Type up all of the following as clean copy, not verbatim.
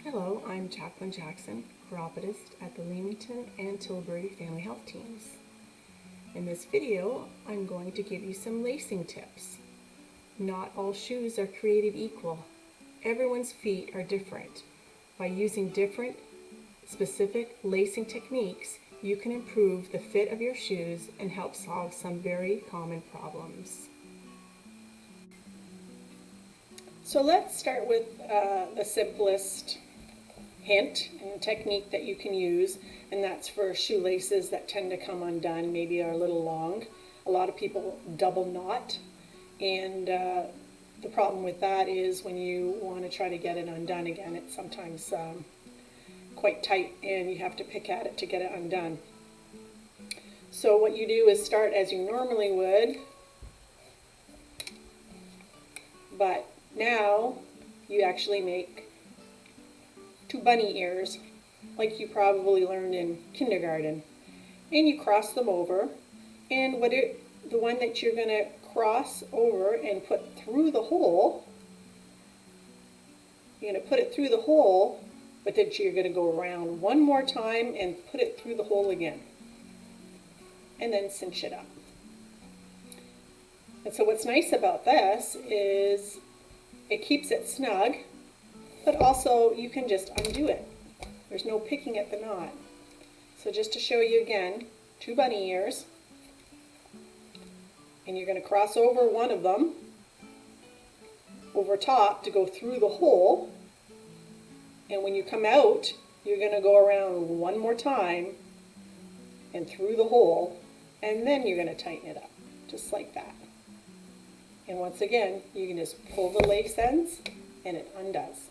Hello, I'm Jacqueline Jackson, Chiropodist at the Leamington and Tilbury Family Health Teams. In this video, I'm going to give you some lacing tips. Not all shoes are created equal. Everyone's feet are different. By using different, specific lacing techniques, you can improve the fit of your shoes and help solve some very common problems. So let's start with the simplest hint and technique that you can use, and that's for shoelaces that tend to come undone, maybe are a little long. A lot of people double knot, and the problem with that is when you want to try to get it undone again, it's sometimes quite tight and you have to pick at it to get it undone. So what you do is start as you normally would, but now you actually make two bunny ears, like you probably learned in kindergarten, and you cross them over, and the one that you're going to cross over and put through the hole, you're going to put it through the hole, but then you're going to go around one more time and put it through the hole again, and then cinch it up. And so what's nice about this is it keeps it snug, but also you can just undo it. There's no picking at the knot. So just to show you again, two bunny ears, and you're going to cross over one of them over top to go through the hole, and when you come out, you're going to go around one more time and through the hole, and then you're going to tighten it up, just like that. And once again, you can just pull the lace ends and it undoes.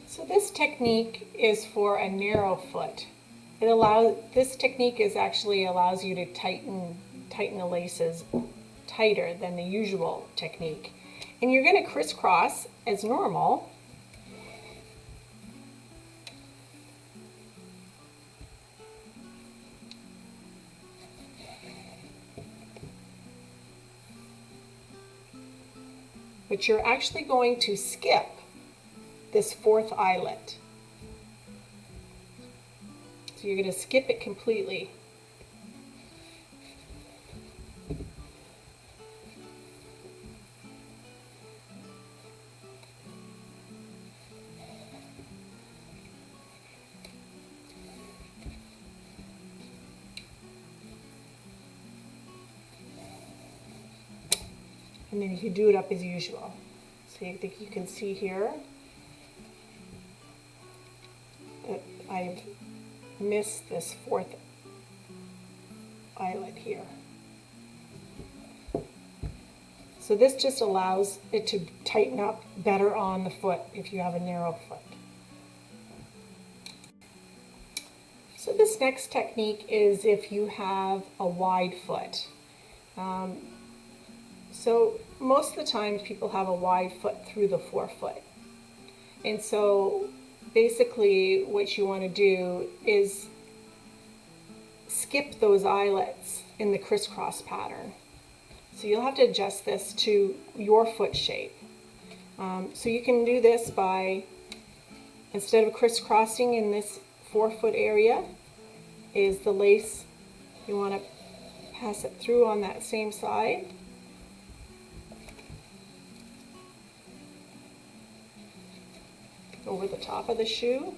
So this technique is for a narrow foot. This technique actually allows you to tighten the laces tighter than the usual technique. And you're going to crisscross as normal. But you're actually going to skip this fourth eyelet. So you're going to skip it completely. And then you do it up as usual. So I think you can see here that I've missed this fourth eyelet here. So this just allows it to tighten up better on the foot if you have a narrow foot. So this next technique is if you have a wide foot. So most of the time people have a wide foot through the forefoot. And so basically what you want to do is skip those eyelets in the crisscross pattern. So you'll have to adjust this to your foot shape. So you can do this by, instead of crisscrossing in this forefoot area, is the lace, you want to pass it through on that same side. Over the top of the shoe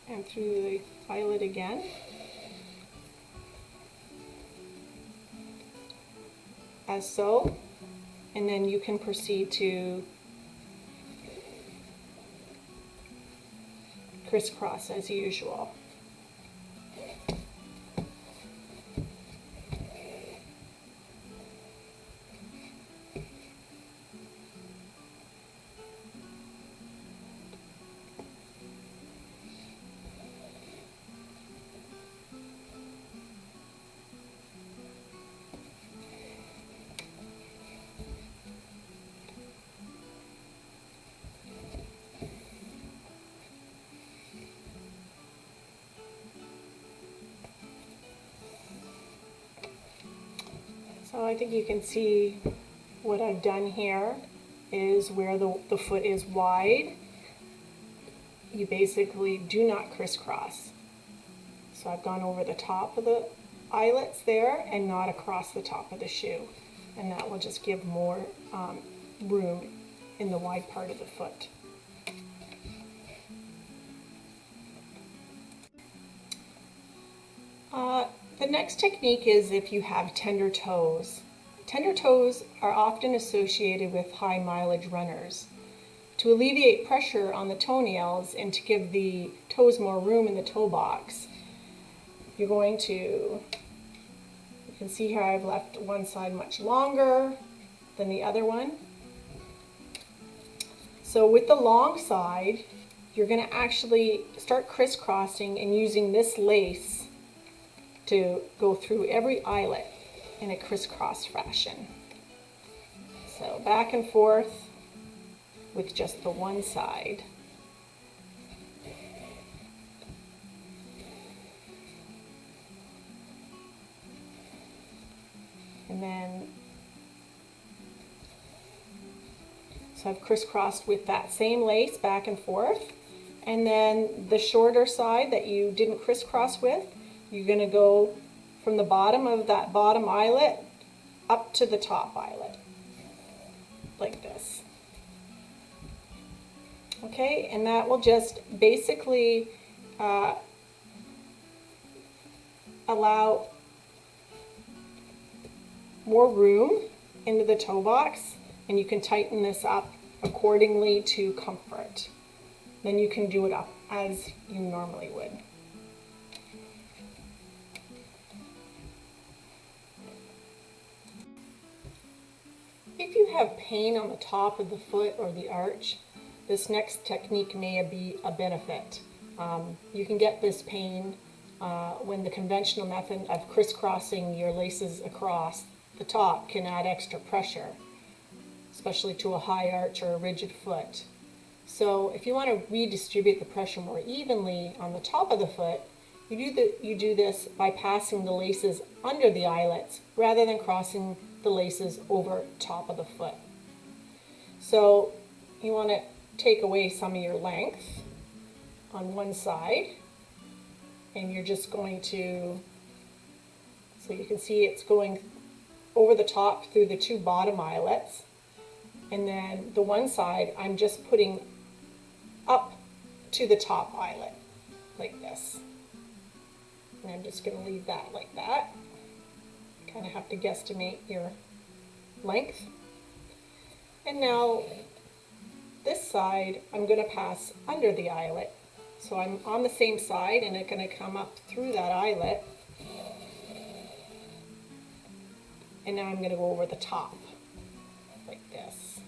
and through the eyelet again. As so, and then you can proceed to crisscross as usual. So I think you can see what I've done here. is where the foot is wide. You basically do not crisscross. So I've gone over the top of the eyelets there and not across the top of the shoe. And that will just give more room in the wide part of the foot. The next technique is if you have tender toes. Tender toes are often associated with high mileage runners. To alleviate pressure on the toenails and to give the toes more room in the toe box, you're going to, you can see here I've left one side much longer than the other one. So with the long side, you're going to actually start crisscrossing and using this lace to go through every eyelet in a crisscross fashion. So back and forth with just the one side. And then, so I've crisscrossed with that same lace back and forth. And then the shorter side that you didn't crisscross with, you're going to go from the bottom of that bottom eyelet up to the top eyelet, like this. Okay, and that will just basically allow more room into the toe box, and you can tighten this up accordingly to comfort. Then you can do it up as you normally would. If you have pain on the top of the foot or the arch, this next technique may be a benefit. You can get this pain when the conventional method of crisscrossing your laces across the top can add extra pressure, especially to a high arch or a rigid foot. So if you want to redistribute the pressure more evenly on the top of the foot, you do this by passing the laces under the eyelets rather than crossing the laces over top of the foot. So you want to take away some of your length on one side, and you're just going to, so you can see it's going over the top through the two bottom eyelets, and then the one side I'm just putting up to the top eyelet like this. And I'm just going to leave that like that. Kind of have to guesstimate your length. And now this side I'm going to pass under the eyelet. So I'm on the same side and it's going to come up through that eyelet. And now I'm going to go over the top like this.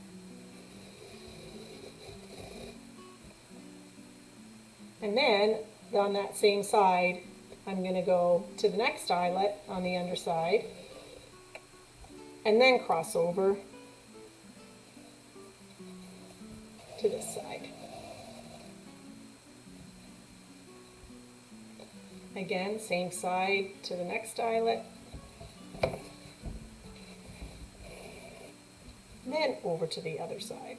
And then on that same side, I'm going to go to the next eyelet on the underside and then cross over to this side. Again, same side to the next eyelet, and then over to the other side.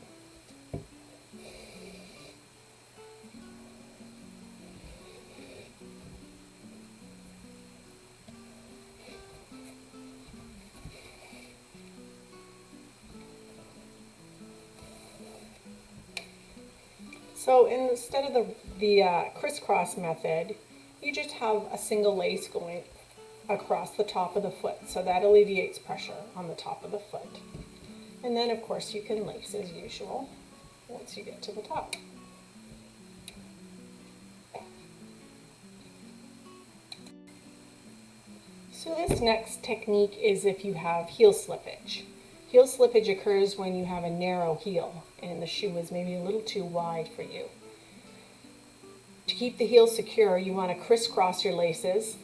So instead of the crisscross method, you just have a single lace going across the top of the foot. So that alleviates pressure on the top of the foot. And then of course you can lace as usual once you get to the top. So this next technique is if you have heel slippage. Heel slippage occurs when you have a narrow heel and the shoe is maybe a little too wide for you. To keep the heel secure, you want to crisscross your laces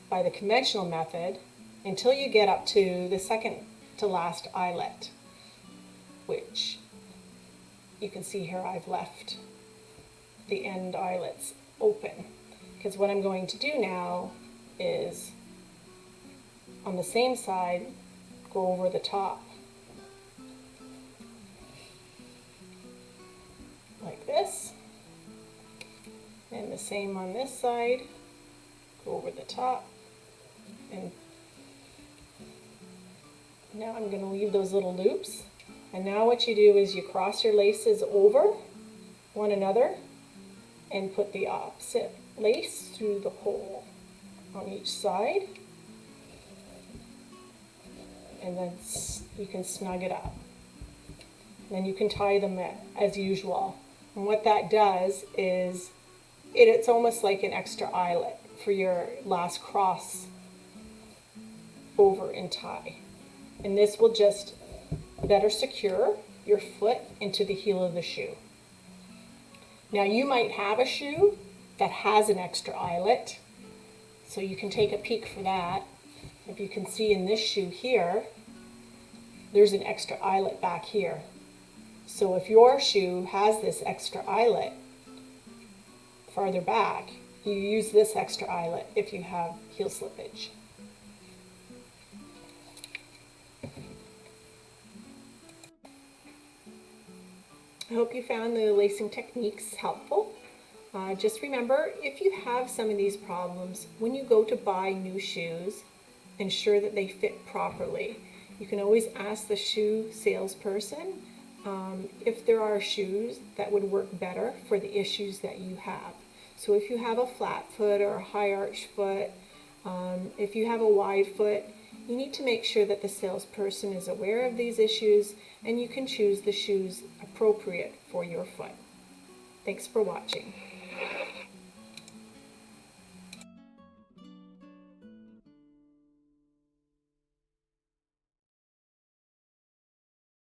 by the conventional method until you get up to the second to last eyelet, which you can see here I've left the end eyelets open, because what I'm going to do now is on the same side go over the top like this. And the same on this side. Go over the top. And now I'm going to leave those little loops. And now what you do is you cross your laces over one another and put the opposite lace through the hole on each side. And then you can snug it up. Then you can tie them as usual. And what that does is it's almost like an extra eyelet for your last cross over and tie. And this will just better secure your foot into the heel of the shoe. Now you might have a shoe that has an extra eyelet, so you can take a peek for that. If you can see in this shoe here, there's an extra eyelet back here. So if your shoe has this extra eyelet farther back, you use this extra eyelet if you have heel slippage. I hope you found the lacing techniques helpful. Just remember, if you have some of these problems, when you go to buy new shoes, ensure that they fit properly. You can always ask the shoe salesperson if there are shoes that would work better for the issues that you have. So if you have a flat foot or a high arch foot, if you have a wide foot, you need to make sure that the salesperson is aware of these issues and you can choose the shoes appropriate for your foot. Thanks for watching.